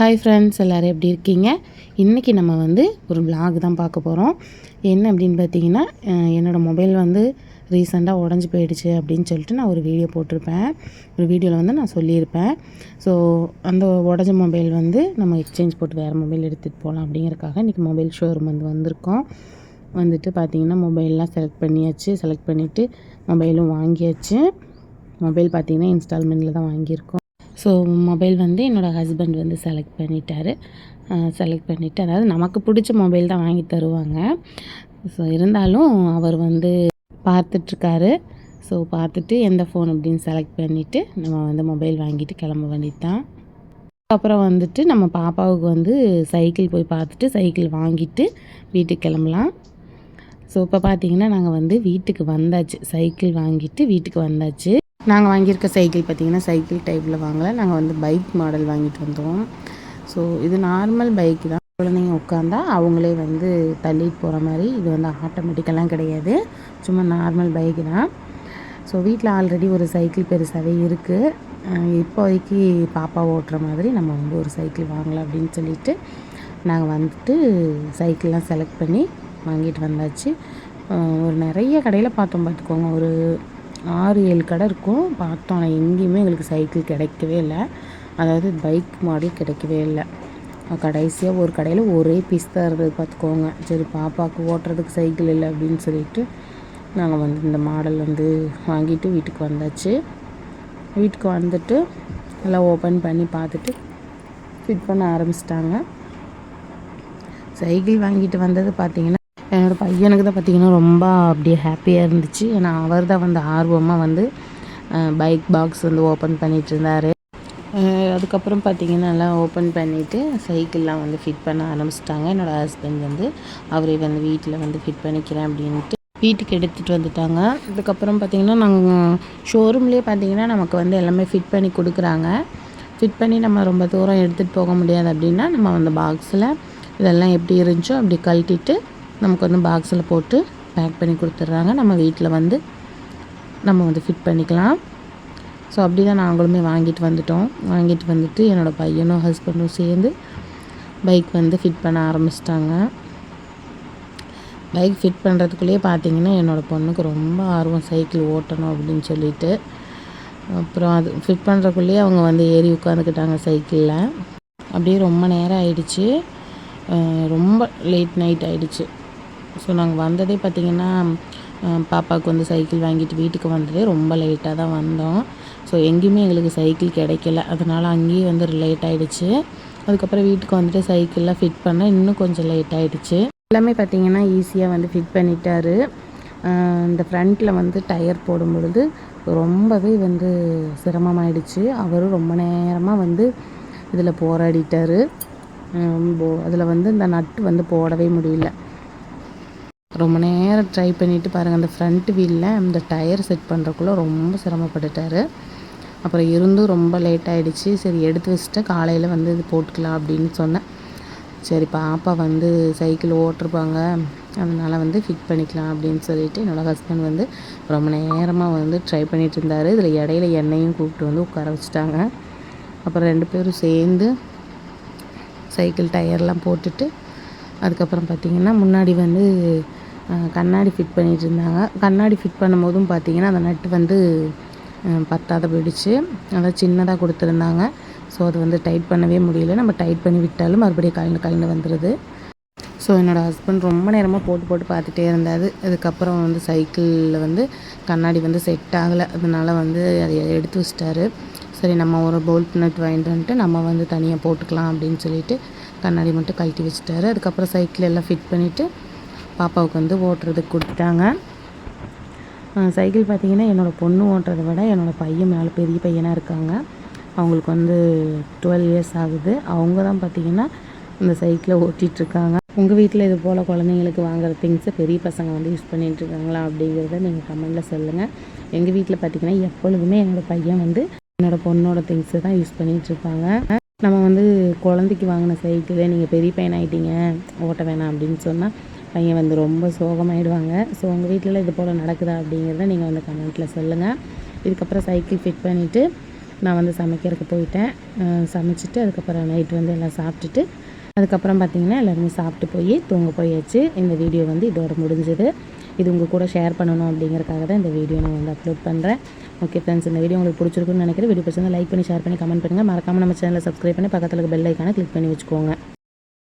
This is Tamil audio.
ஹாய் ஃப்ரெண்ட்ஸ், எல்லோரும் எப்படி இருக்கீங்க? இன்றைக்கி நம்ம வந்து ஒரு vlog தான் பார்க்க போகிறோம். என்ன அப்படின்னு பார்த்தீங்கன்னா, என்னோடய மொபைல் வந்து ரீசெண்டாக உடஞ்சி போயிடுச்சு அப்படின்னு சொல்லிட்டு நான் ஒரு வீடியோ போட்டிருப்பேன். ஒரு வீடியோவில் வந்து நான் சொல்லியிருப்பேன். ஸோ அந்த உடஞ்ச மொபைல் வந்து நம்ம எக்ஸ்சேஞ்ச் போட்டு வேறு மொபைல் எடுத்துகிட்டு போகலாம் அப்படிங்கிறக்காக இன்றைக்கி மொபைல் ஷோரூம் வந்திருக்கோம். வந்துட்டு பார்த்திங்கன்னா மொபைல்லாம் செலக்ட் பண்ணியாச்சு. செலக்ட் பண்ணிவிட்டு மொபைலும் வாங்கியாச்சு. மொபைல் பார்த்திங்கன்னா இன்ஸ்டால்மெண்ட்டில் தான் வாங்கியிருக்கோம். ஸோ மொபைல் வந்து என்னோடய ஹஸ்பண்ட் வந்து செலக்ட் பண்ணிட்டார். செலக்ட் பண்ணிவிட்டு, அதாவது நமக்கு பிடிச்ச மொபைல் தான் வாங்கி தருவாங்க. ஸோ இருந்தாலும் அவர் வந்து பார்த்துட்ருக்காரு. ஸோ பார்த்துட்டு எந்த ஃபோன் அப்படின்னு செலக்ட் பண்ணிவிட்டு நம்ம வந்து மொபைல் வாங்கிட்டு கிளம்ப வேண்டியது தான். அப்புறம் வந்துட்டு நம்ம பாப்பாவுக்கு வந்து சைக்கிள் போய் பார்த்துட்டு சைக்கிள் வாங்கிட்டு வீட்டுக்கு கிளம்பலாம். ஸோ இப்போ பார்த்திங்கன்னா நாங்கள் வந்து வீட்டுக்கு வந்தாச்சு. சைக்கிள் வாங்கிட்டு வீட்டுக்கு வந்தாச்சு. நாங்கள் வாங்கியிருக்க சைக்கிள் பார்த்திங்கன்னா சைக்கிள் டைப்பில் வாங்கலை. நாங்கள் வந்து பைக் மாடல் வாங்கிட்டு வந்தோம். ஸோ இது நார்மல் பைக் தான். குழந்தைங்க உட்காந்தா அவங்களே வந்து தள்ளிட்டு போகிற மாதிரி. இது வந்து ஆட்டோமேட்டிக்கெல்லாம் கிடையாது, சும்மா நார்மல் பைக்கு தான். ஸோ வீட்டில் ஆல்ரெடி ஒரு சைக்கிள் பெருசாகவே இருக்குது. இப்போதைக்கு பாப்பா ஓட்டுற மாதிரி நம்ம வந்து ஒரு சைக்கிள் வாங்கலாம் அப்படின்னு சொல்லிட்டு நாங்கள் வந்துட்டு சைக்கிள்லாம் செலக்ட் பண்ணி வாங்கிட்டு வந்தாச்சு. ஒரு நிறைய கடையில் பார்த்தோம் பார்த்துக்கோங்க. ஒரு 6-7 கடை இருக்கும் பார்த்தோம். ஆனால் எங்கேயுமே எங்களுக்கு சைக்கிள் கிடைக்கவே இல்லை. அதாவது பைக் மாடல் கிடைக்கவே இல்லை. கடைசியாக ஒரு கடையில் ஒரே பீஸ் தான் இருந்தது பார்த்துக்கோங்க. சரி பாப்பாவுக்கு ஓட்டுறதுக்கு சைக்கிள் இல்லை அப்படின்னு சொல்லிட்டு நாங்கள் வந்து இந்த மாடல் வந்து வாங்கிட்டு வீட்டுக்கு வந்தாச்சு. வீட்டுக்கு வந்துட்டு எல்லாம் ஓப்பன் பண்ணி பார்த்துட்டு ஃபிட் பண்ண ஆரம்பிச்சிட்டாங்க. சைக்கிள் வாங்கிட்டு வந்தது பார்த்திங்கன்னா என்னோடய பையனுக்கு தான் பார்த்திங்கன்னா ரொம்ப அப்படியே ஹாப்பியாக இருந்துச்சு. ஏன்னா அவர் தான் வந்து ஆர்வமாக வந்து பைக் பாக்ஸ் வந்து ஓப்பன் பண்ணிகிட்டு இருந்தார். அதுக்கப்புறம் பார்த்திங்கன்னா எல்லாம் ஓப்பன் பண்ணிவிட்டு சைக்கிள்லாம் வந்து ஃபிட் பண்ண ஆரம்பிச்சிட்டாங்க. என்னோடய ஹஸ்பண்ட் வந்து அவரே வந்து வீட்டில் வந்து ஃபிட் பண்ணிக்கிறேன் அப்படின்ட்டு வீட்டுக்கு எடுத்துகிட்டு வந்துட்டாங்க. அதுக்கப்புறம் பார்த்திங்கன்னா நாங்கள் ஷோரூம்லேயே பார்த்திங்கன்னா நமக்கு வந்து எல்லாமே ஃபிட் பண்ணி கொடுக்குறாங்க. ஃபிட் பண்ணி நம்ம ரொம்ப தூரம் எடுத்துகிட்டு போக முடியாது அப்படின்னா நம்ம வந்து பாக்ஸில் இதெல்லாம் எப்படி இருந்துச்சோ அப்படி கழட்டிட்டு நமக்கு வந்து பாக்ஸில் போட்டு பேக் பண்ணி கொடுத்துட்றாங்க. நம்ம வீட்டில் வந்து நம்ம வந்து ஃபிட் பண்ணிக்கலாம். ஸோ அப்படி தான் நாங்களுமே வாங்கிட்டு வந்துட்டோம். வாங்கிட்டு வந்துட்டு என்னோடய பையனும் ஹஸ்பண்டும் சேர்ந்து பைக் வந்து ஃபிட் பண்ண ஆரம்பிச்சிட்டாங்க. பைக் ஃபிட் பண்ணுறதுக்குள்ளேயே பார்த்திங்கன்னா என்னோடய பொண்ணுக்கு ரொம்ப ஆர்வம் சைக்கிள் ஓட்டணும் அப்படின்னு சொல்லிட்டு. அப்புறம் அது ஃபிட் பண்ணுறக்குள்ளேயே அவங்க வந்து ஏறி உட்காந்துக்கிட்டாங்க சைக்கிளில். அப்படியே ரொம்ப நேரம் ஆயிடுச்சு. ரொம்ப லேட் நைட் ஆகிடுச்சு. ஸோ நாங்கள் வந்ததே பார்த்திங்கன்னா பாப்பாவுக்கு வந்து சைக்கிள் வாங்கிட்டு வீட்டுக்கு வந்ததே ரொம்ப லேட்டாக தான் வந்தோம். ஸோ எங்கேயுமே எங்களுக்கு சைக்கிள் கிடைக்கல. அதனால் அங்கேயே வந்து லேட் ஆகிடுச்சு. அதுக்கப்புறம் வீட்டுக்கு வந்துட்டு சைக்கிளில் ஃபிட் பண்ண இன்னும் கொஞ்சம் லேட் ஆகிடுச்சு. எல்லாமே பார்த்திங்கன்னா ஈஸியாக வந்து ஃபிட் பண்ணிட்டார். இந்த ஃப்ரண்ட்டில் வந்து டயர் போடும் பொழுது ரொம்பவே வந்து சிரமமாயிடுச்சு. அவரும் ரொம்ப நேரமாக வந்து இதில் போராடிட்டார். அதில் வந்து இந்த நட்டு வந்து போடவே முடியல. ரொம்ப நேரம் ட்ரை பண்ணிவிட்டு பாருங்கள், அந்த ஃப்ரண்ட் வீலில் அந்த டயர் செட் பண்ணுறக்குள்ளே ரொம்ப சிரமப்பட்டுட்டார். அப்புறம் இருந்தும் ரொம்ப லேட் ஆகிடுச்சு. சரி எடுத்து வச்சுட்டு காலையில் வந்து இது போட்டுக்கலாம் அப்படின்னு சொன்னேன். சரி பாப்பா வந்து சைக்கிள் ஓட்டிருப்பாங்க, அதனால் வந்து ஃபிட் பண்ணிக்கலாம் அப்படின்னு சொல்லிவிட்டு என்னோடய ஹஸ்பண்ட் வந்து ரொம்ப நேரமாக வந்து ட்ரை பண்ணிகிட்டு இருந்தார். இதில் இடையில எண்ணெயும் கூப்பிட்டு வந்து உட்கார வச்சுட்டாங்க. அப்புறம் 2 பேரும் சேர்ந்து சைக்கிள் டயர்லாம் போட்டுட்டு அதுக்கப்புறம் பார்த்திங்கன்னா முன்னாடி வந்து கண்ணாடி ஃபிட் பண்ணிகிட்டு இருந்தாங்க. கண்ணாடி ஃபிட் பண்ணும்போதும் பார்த்திங்கன்னா அந்த நட்டு வந்து பத்தாத போயிடுச்சு. அதாவது சின்னதாக கொடுத்துருந்தாங்க. ஸோ அது வந்து டைட் பண்ணவே முடியல. நம்ம டைட் பண்ணி விட்டாலும் மறுபடியும் கலந்து வந்துடுது. ஸோ என்னோடய ஹஸ்பண்ட் ரொம்ப நேரமாக போட்டு பார்த்துட்டே இருந்தார். அதுக்கப்புறம் வந்து சைக்கிளில் வந்து கண்ணாடி வந்து செட் ஆகலை. அதனால் வந்து அதை எடுத்து வச்சிட்டாரு. சரி நம்ம ஒரு போல்ட் நட் வாங்கிட்டு வந்துட்டு நம்ம வந்து தனியாக போட்டுக்கலாம் அப்படின்னு சொல்லிட்டு கண்ணாடி மட்டும் கழட்டி வச்சுட்டாரு. அதுக்கப்புறம் சைக்கிள் எல்லாம் ஃபிட் பண்ணிவிட்டு பாப்பாவுக்கு வந்து ஓட்டுறதுக்கு கொடுத்துட்டாங்க. சைக்கிள் பார்த்திங்கன்னா என்னோடய பொண்ணு ஓட்டுறதை விட என்னோடய பையன் மேலே பெரிய பையனாக இருக்காங்க. அவங்களுக்கு வந்து 12 இயர்ஸ் ஆகுது. அவங்க தான் பார்த்திங்கன்னா இந்த சைக்கிளை ஓட்டிகிட்ருக்காங்க. உங்கள் வீட்டில் இது போல் குழந்தைங்களுக்கு வாங்குகிற திங்ஸை பெரிய பசங்க வந்து யூஸ் பண்ணிகிட்ருக்காங்களா அப்படிங்கிறத நீங்கள் கமெண்டில் சொல்லுங்கள். எங்கள் வீட்டில் பார்த்திங்கன்னா எப்பொழுதுமே என்னோடய பையன் வந்து என்னோடய பொண்ணோட திங்ஸை தான் யூஸ் பண்ணிகிட்ருப்பாங்க. நம்ம வந்து குழந்தைக்கு வாங்கின சைக்கிளை நீங்கள் பெரிய பையன் ஆகிட்டீங்க ஓட்ட வேணாம் அப்படின்னு சொன்னால் பையன் வந்து ரொம்ப சோகமாகிடுவாங்க. ஸோ உங்கள் வீட்டில் இது போல் நடக்குதா அப்படிங்கிறத நீங்கள் வந்து கமெண்ட்டில் சொல்லுங்கள். இதுக்கப்புறம் சைக்கிள் ஃபிட் பண்ணிவிட்டு நான் வந்து சமைக்கிறதுக்கு போயிட்டேன். சமைச்சிட்டு அதுக்கப்புறம் நைட்டு வந்து எல்லாம் சாப்பிட்டுட்டு அதுக்கப்புறம் பார்த்திங்கன்னா எல்லாருமே சாப்பிட்டு போய் தூங்க போயாச்சு. இந்த வீடியோ வந்து இதோட முடிஞ்சது. இது உங்கள் கூட ஷேர் பண்ணணும் அப்படிங்கிறக்காக தான் இந்த வீடியோ நான் வந்து அப்லோட் பண்ணுறேன். ஓகே ஃப்ரெண்ட்ஸ், இந்த வீடியோ உங்களுக்கு பிடிச்சிருக்குன்னு நினைக்கிறேன். வீடியோ பிடிச்சிருந்தா லைக் பண்ணி ஷேர் பண்ணி கமெண்ட் பண்ணுங்கள். மறக்காமல் நம்ம சேனலை சப்ஸ்கிரைப் பண்ணி பக்கத்தில் இருக்க பெல் ஐக்கானை கிளிக் பண்ணி வச்சுக்கோங்க.